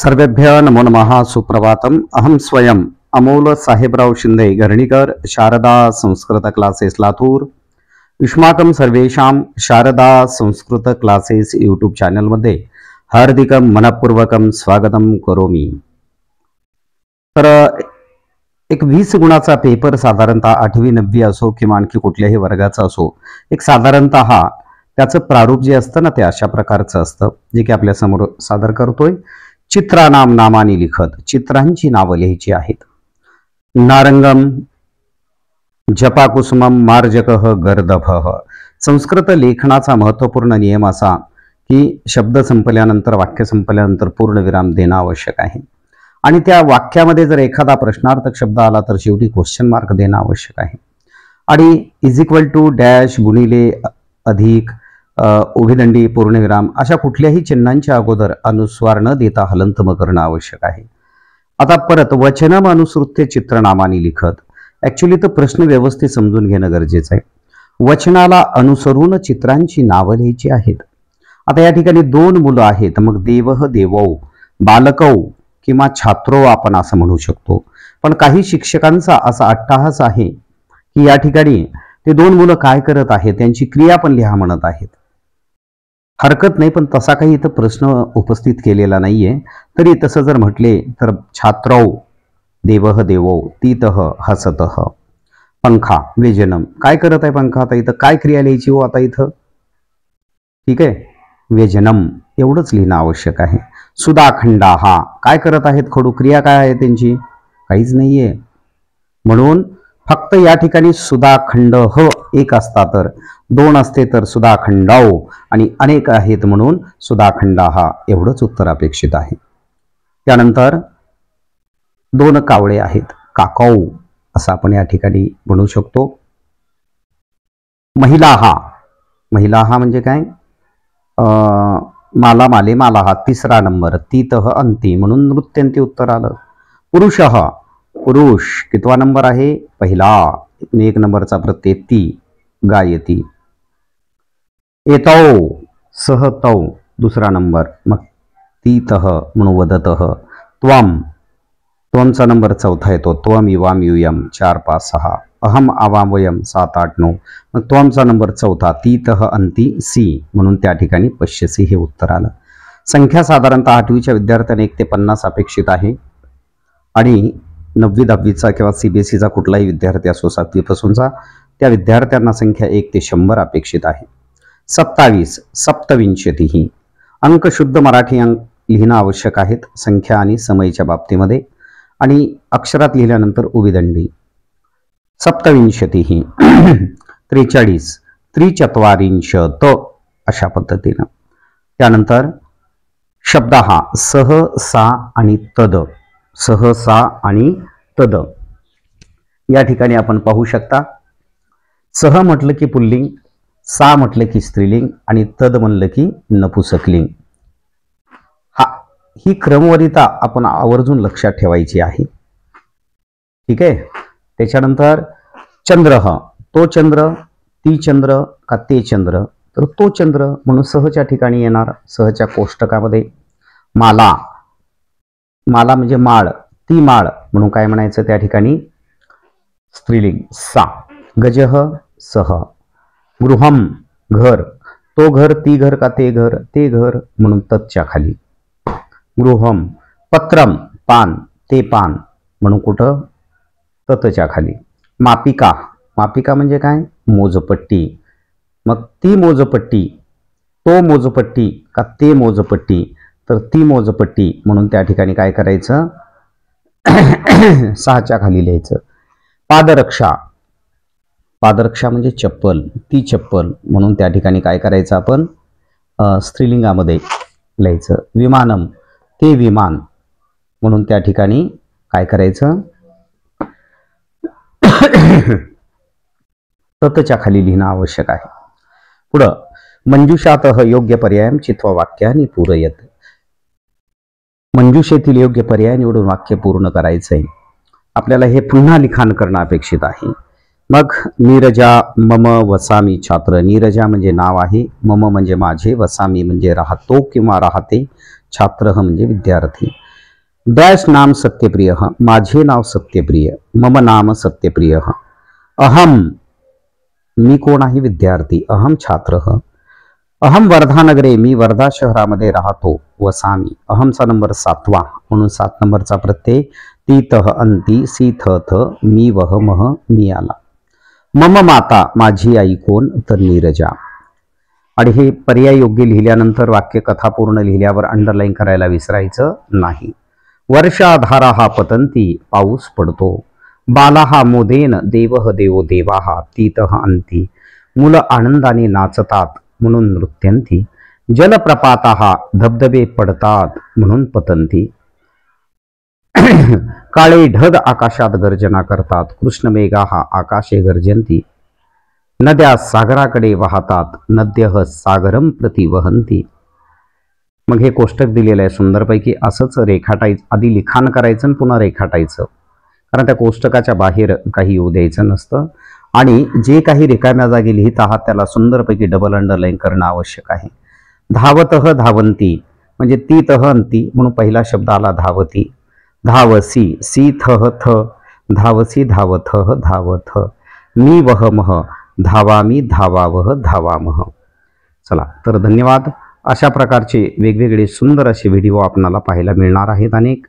सर्वेभ्य नमो नमः सुप्रभातम. अहम स्वयं अमोल साहेबराव शिंदे गर्णीकर शारदा संस्कृत क्लासेस लातूर युष्माकं सर्वेषां Sharada Sanskrit classes YouTube channel मध्ये हार्दिकं मनपूर्वकं स्वागतम करोमी. तर एक 20 गुणाचा पेपर साधारणतः 8वी 9वी असो किंवा आणखी कुठल्याही वर्गाचा असो, एक साधारणतः त्याचं प्रारूप जे असतं ना ते अशा प्रकारचं असतं, जे की आपल्या समोर सादर करतोय. चित्रानाम नामानी लिखत, चित्रांची नावं लिहायची आहेत. नारंगम जपाकुसुमम मार्जकः गर्दभः. संस्कृत लेखनाचा महत्त्वपूर्ण नियम असा की शब्द संपल्यानंतर, वाक्य संपल्यानंतर पूर्णविराम देणं आवश्यक आहे. आणि त्या वाक्यामध्ये जर एखादा प्रश्नार्थक शब्द आला तर शेवटी क्वेश्चन मार्क देणं आवश्यक आहे. आणि इज इक्वल टू डॅश, गुणिले, अधिक, उभयदंडी, पूर्णविराम अशा कुठल्याही चिन्हांच्या अगोदर अनुस्वार न देता हलंतम करणं आवश्यक आहे. आता परत वचनम अनुसृत्य चित्रनामानी लिखत. ऍक्च्युली तर प्रश्न व्यवस्थित समजून घेणं गरजेचं आहे. वचनाला अनुसरून चित्रांची नावं लिहायची आहेत. आता या ठिकाणी 2 मुलं आहेत, मग देवः देवौ, बालकौ किंवा छात्रो आपण असं म्हणू शकतो. पण काही शिक्षकांचा असा अट्टाहास आहे की या ठिकाणी ते 2 मुलं काय करत आहेत त्यांची क्रिया पण लिहा म्हणत आहेत. हरकत नाही, पण तसा काही इथं प्रश्न उपस्थित केलेला नाहीये. तरी तसं जर म्हटले तर छात्रौ, देवः देवौ, तीतः हसतः, पंखा व्यजनम. काय करत आहे पंखा? आता इथं काय क्रिया लिहायची हो आता इथं? ठीक आहे, व्यजनम एवढंच लिहिणं आवश्यक आहे. सुदाखंडा हा काय करत आहेत खडू? क्रिया काय आहे त्यांची? काहीच नाहीये. म्हणून फक्त या ठिकाणी सुदाखंड ह एक असता तर, 2 असते तर सुदाखंडाओ, आणि अनेक आहेत म्हणून सुदाखंडा हा एवढंच उत्तर अपेक्षित आहे. त्यानंतर 2 कावळे आहेत, काकाऊ असं आपण या ठिकाणी म्हणू शकतो. महिला हा म्हणजे काय? माला माले माला हा 3रा नंबर, तीतः अंती म्हणून नृत्यंती उत्तर आलं. पुरुष कितवा नंबर आहे? पहिला. 1 नंबरचा प्रत्यय ती, गायती. एतौ सहतौ 2रा नंबर, मग तीतः म्हणून वदतः. त्वमचा नंबर 4था येतो, त्वम युवाम युयम 4 5 6. अहम आवाम वयम 7 8 9, मग त्वमचा नंबर 4था, तीतः अंती सी म्हणून त्या ठिकाणी पश्यसी हे उत्तर आलं. संख्या साधारणतः 8वीच्या विद्यार्थ्यांना 1 ते 50 अपेक्षित आहे. आणि 9वी 10वीचा किंवा CBSEचा कुठलाही विद्यार्थी असो 7वी पासूनचा, त्या विद्यार्थ्यांना संख्या 1 ते 100 अपेक्षित आहे. 27 सप्तविंशती अंक शुद्ध मराठी अंक लिहिणं आवश्यक आहेत संख्या आणि समयीच्या बाबतीमध्ये, आणि अक्षरात लिहिल्यानंतर उभयदंडी. सप्तविंशती 43 त्रिचत्वारिंशत अशा पद्धतीनं. त्यानंतर शब्द हा सह, सा आणि तद. सहसा आणि तद या ठिकाणी आपण पाहू शकता. सह म्हटलं की पुल्लिंग, सा म्हटलं की स्त्रीलिंग, आणि तद म्हणलं की नपुसकलिंग. ही क्रमवारीता आपण आवर्जून लक्षात ठेवायची आहे. ठीक आहे. त्याच्यानंतर चंद्र, तो चंद्र, ती चंद्र का ते चंद्र? तर तो चंद्र म्हणून सहच्या ठिकाणी येणार, सहच्या कोष्टकामध्ये. माला म्हणजे माळ, ती माळ म्हणून काय म्हणायचं त्या ठिकाणी? स्त्रीलिंग. सा. गजः सह. गृहम घर, तो घर, ती घर का ते घर? ते घर म्हणून ततच्या खाली गृहम. पत्रम पान, ते पान म्हणून कुठं? ततच्या खाली. मापिका म्हणजे काय? मोजपट्टी. मग ती मोजपट्टी, तो मोजपट्टी का ते मोजपट्टी? तर ती मोजपट्टी म्हणून त्या ठिकाणी काय करायचं? 6च्या खाली लिहायचं. पादरक्षा म्हणजे चप्पल, ती चप्पल म्हणून त्या ठिकाणी काय करायचं आपण? स्त्रीलिंगामध्ये लिहायचं. विमानम, ते विमान म्हणून त्या ठिकाणी काय करायचं? ततच्या खाली लिहिणं आवश्यक आहे. पुढं मंजुषातः योग्य पर्याय चित्वा वाक्यानि पूरयत. मंजुषेतील योग्य पर्याय निवडून वाक्य पूर्ण करायचं आहे. आपल्याला हे पुन्हा लिखाण करणं अपेक्षित आहे. मग नीरजा मम वसामी छात्र. नीरजा म्हणजे नाव आहे, मम म्हणजे माझे, वसामी म्हणजे राहतो किंवा राहते, छात्र म्हणजे विद्यार्थी. डॅश नाम सत्यप्रिय, माझे नाव सत्यप्रिय, मम नाम सत्यप्रिय, अहम, मी कोण आहे? विद्यार्थी, अहम छात्र, अहम वर्धानगरे, मी वर्धा शहरामध्ये राहतो, वसामी, अहमचा नंबर 7वा म्हणून 7 नंबरचा प्रत्यय, तीतः अंती, सीथ मी वह मह, मी आला. मम माता, माझी आई कोण? तर नीरजा. आणि हे पर्याय योग्य लिहिल्यानंतर वाक्य कथा पूर्ण लिहिल्यावर अंडरलाईन करायला विसरायचं नाही. वर्षाधारा हा पतंती, पाऊस पडतो. बाला हा मोदेन, देवह देवो देवाहा, तीतः अंती, मुलं आनंदाने नाचतात म्हणून नृत्यंती. जलप्रपाता, धबधबे पडतात म्हणून पतंती. काळे ढग आकाशात गर्जना करतात, कृष्णमेघा हा आकाशे गर्जंती. नद्या सागराकडे वाहतात, नद्यः सागरम प्रति वहंती. मग हे कोष्टक दिलेलं आहे सुंदरपैकी. असंच रेखाटायचं, आधी लिखाण करायचं आणि पुन्हा रेखाटायचं, कारण त्या कोष्टकाच्या बाहेर काही येऊ द्यायचं नसतं. आणि जे काही रिकाम्या जागी लिहित आहात त्याला सुंदरपैकी डबल अंडरलाईन करणं आवश्यक आहे. धावतः धावंती म्हणजे तीतः अंती म्हणून पहिला शब्द आला धावती. धावसी, सीथः थ, धावसी धावथः धावथ, मी वह मह, धावामी धावावह धावामह. चला तर धन्यवाद. अशा प्रकारचे वेगवेगळे सुंदर असे व्हिडिओ आपणाला पाहायला मिळणार आहेत अनेक.